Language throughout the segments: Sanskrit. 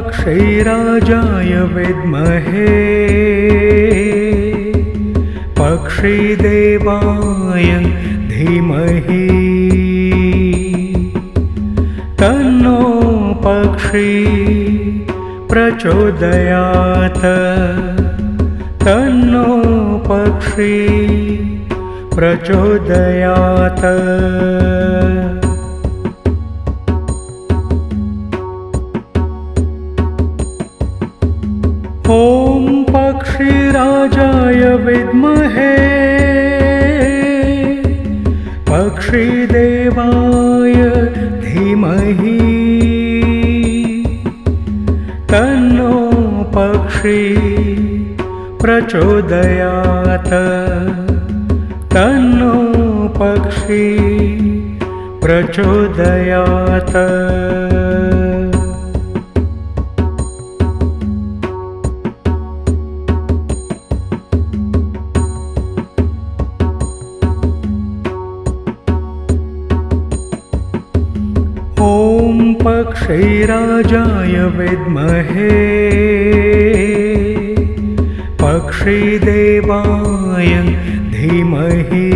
पक्षिराजाय विद्महे पक्षिदेवाय धीमहि तन्नो पक्षी प्रचोदयात् तन्नो पक्षी प्रचोदयात्। ॐ पक्षिराजाय विद्महे पक्षिदेवाय धीमहि तन्नो पक्षी प्रचोदयात् तन्नो पक्षी प्रचोदयात्। ॐ पक्षिराजाय विद्महे पक्षिदेवाय धीमहि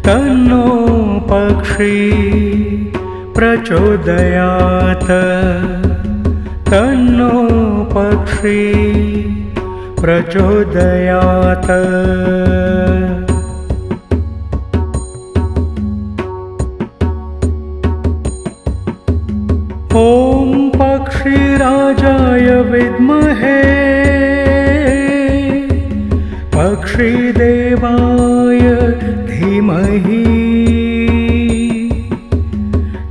तन्नो पक्षी प्रचोदयात् तन्नो पक्षी प्रचोदयात्। ॐ पक्षिराजाय विद्महे पक्षिदेवाय धीमहि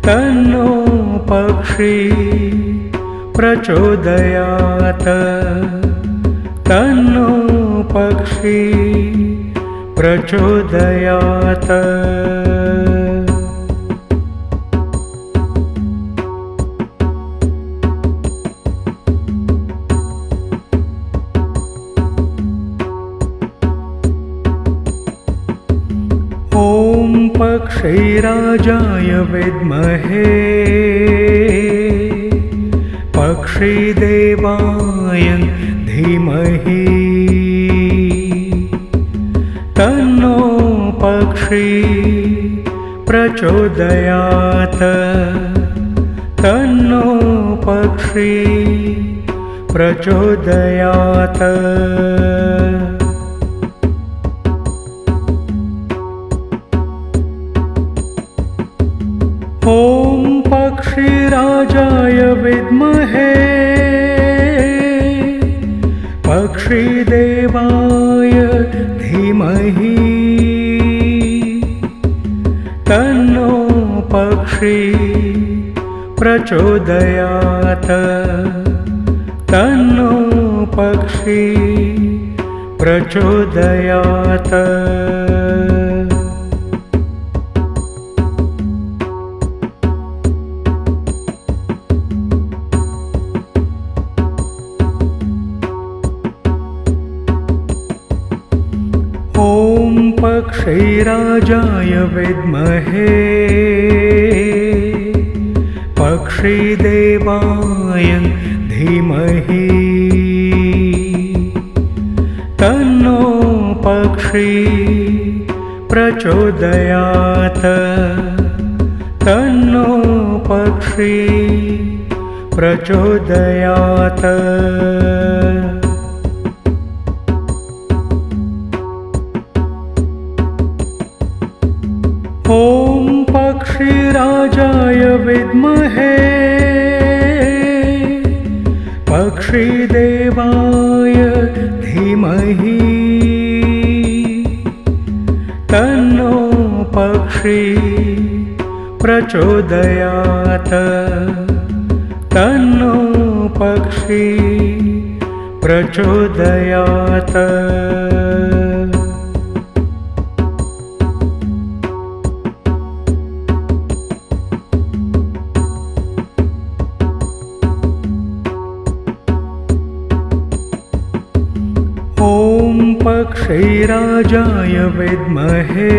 तन्नो पक्षी प्रचोदयात् तन्नो पक्षी प्रचोदयात्। ॐ पक्षिराजाय विद्महे पक्षिदेवाय धीमहि तन्नो पक्षी प्रचोदयात् तन्नो पक्षी प्रचोदयात्। ॐ पक्षिराजाय विद्महे पक्षिदेवाय धीमहि तन्नो पक्षी प्रचोदयात् तन्नो पक्षी प्रचोदयात्। ॐ पक्षिराजाय विद्महे पक्षिदेवाय धीमहि तन्नो पक्षी प्रचोदयात् तन्नो पक्षी प्रचोदयात्। ॐ पक्षिराजाय विद्महे पक्षिदेवाय धीमहि तन्नो पक्षी प्रचोदयात् तन्नो पक्षी प्रचोदयात्। ॐ पक्षिराजाय विद्महे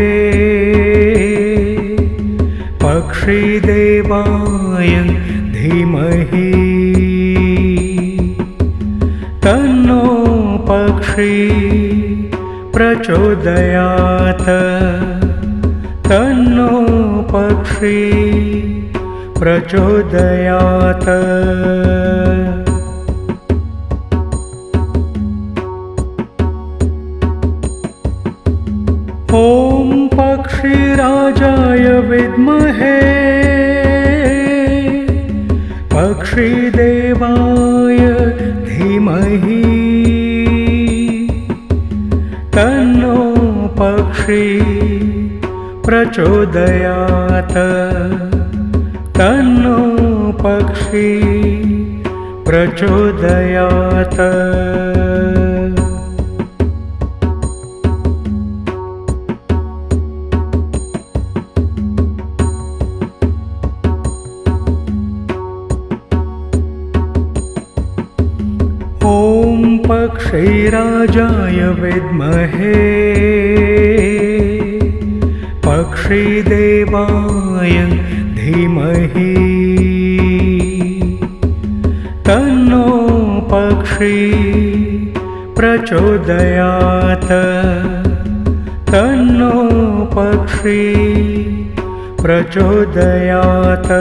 पक्षिदेवाय धीमहि तन्नो पक्षी प्रचोदयात् तन्नो पक्षी प्रचोदयात् ॐ पक्षिराजाय विद्महे पक्षिदेवाय धीमहि तन्नो पक्षी प्रचोदयात् तन्नो पक्षी प्रचोदयात् ॐ पक्षिराजाय विद्महे पक्षिदेवाय धीमहि तन्नो पक्षी प्रचोदयात् तन्नो पक्षी प्रचोदयात्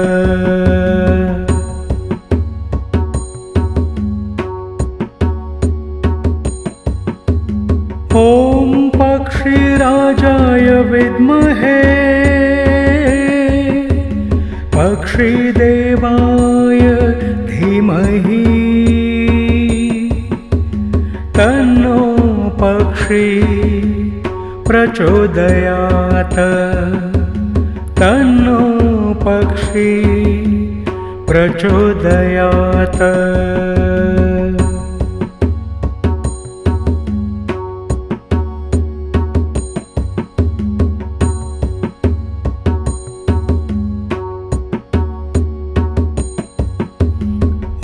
ॐ पक्षिराजाय विद्महे पक्षिदेवाय धीमहि तन्नो पक्षी प्रचोदयात् तन्नो पक्षी प्रचोदयात्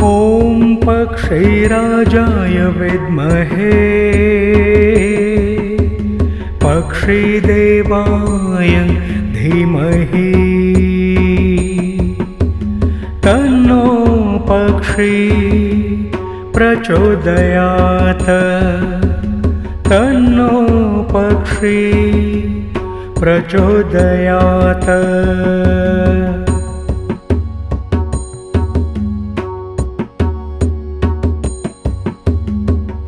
ॐ पक्षिराजाय विद्महे पक्षिदेवाय धीमहि तन्नो पक्षी प्रचोदयात् तन्नो पक्षी प्रचोदयात्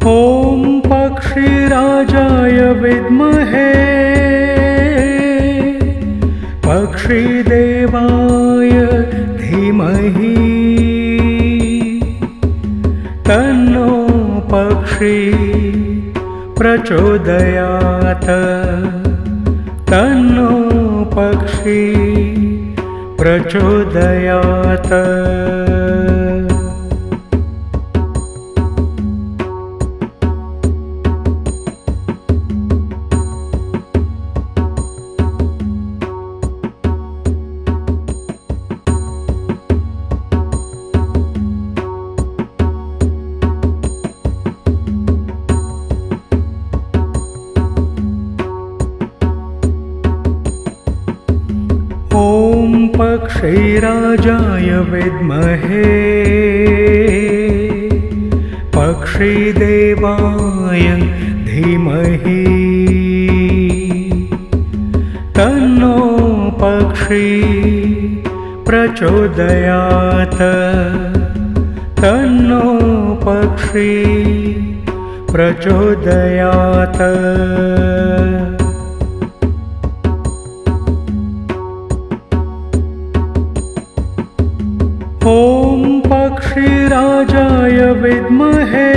ॐ पक्षिराजाय विद्महे पक्षिदेवाय धीमहि तन्नो पक्षी प्रचोदयात् तन्नो पक्षी प्रचोदयात् ॐ पक्षिराजाय विद्महे पक्षिदेवाय धीमहि तन्नो पक्षी प्रचोदयात् तन्नो पक्षी प्रचोदयात् ॐ पक्षिराजाय विद्महे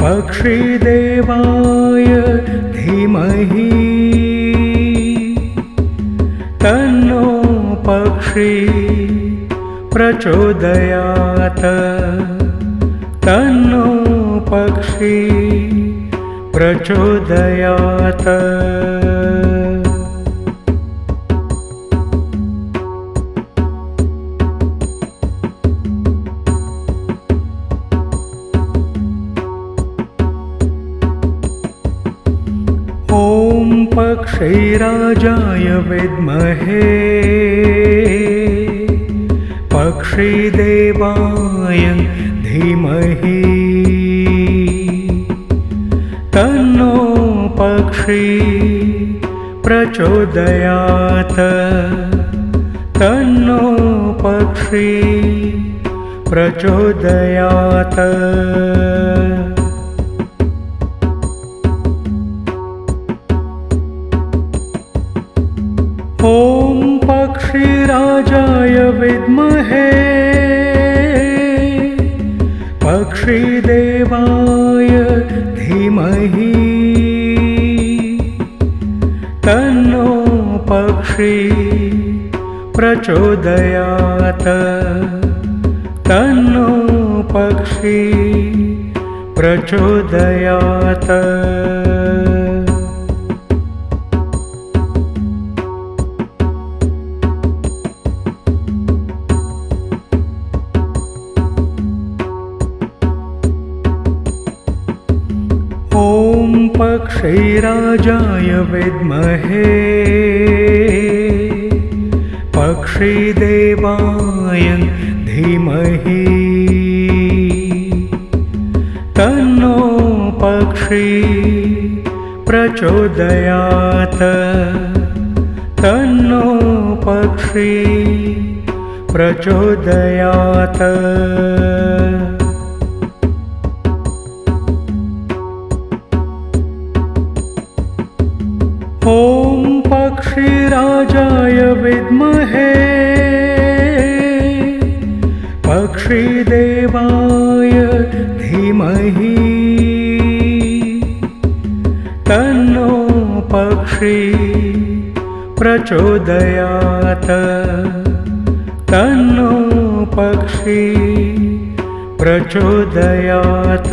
पक्षिदेवाय धीमहि तन्नो पक्षी प्रचोदयात् तन्नो पक्षी प्रचोदयात् ॐ पक्षिराजाय विद्महे पक्षिदेवाय धीमहि तन्नो पक्षी प्रचोदयात् तन्नो पक्षी प्रचोदयात्। ॐ पक्षिराजाय विद्महे पक्षिदेवाय धीमहि तन्नो पक्षी प्रचोदयात् तन्नो पक्षी प्रचोदयात्। ॐ पक्षिराजाय विद्महे पक्षिदेवाय धीमहि तन्नो पक्षी प्रचोदयात् तन्नो पक्षी प्रचोदयात्। ॐ पक्षिराजाय विद्महे पक्षिदेवाय धीमहि तन्नो पक्षी प्रचोदयात् तन्नो पक्षी प्रचोदयात्।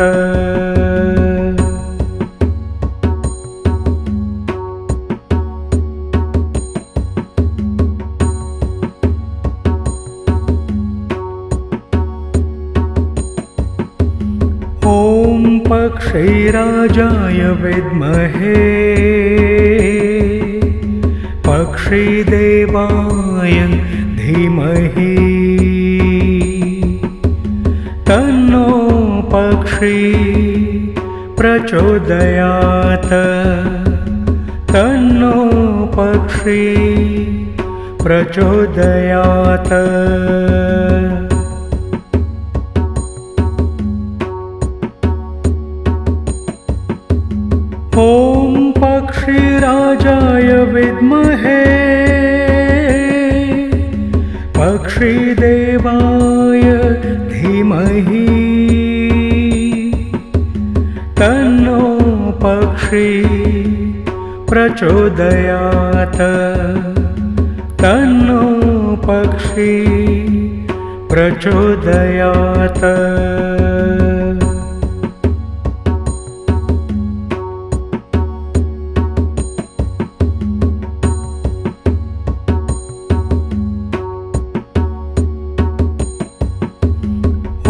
ॐ पक्षिराजाय विद्महे पक्षिदेवाय धीमहि तन्नो पक्षी प्रचोदयात् तन्नो पक्षी प्रचोदयात्। ॐ पक्षिराजाय विद्महे पक्षिदेवाय धीमहि तन्नो पक्षी प्रचोदयात् तन्नो पक्षी प्रचोदयात्।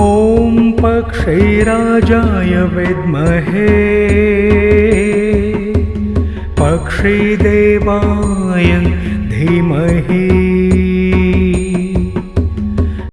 ॐ पक्षिराजाय विद्महे पक्षिदेवाय धीमहि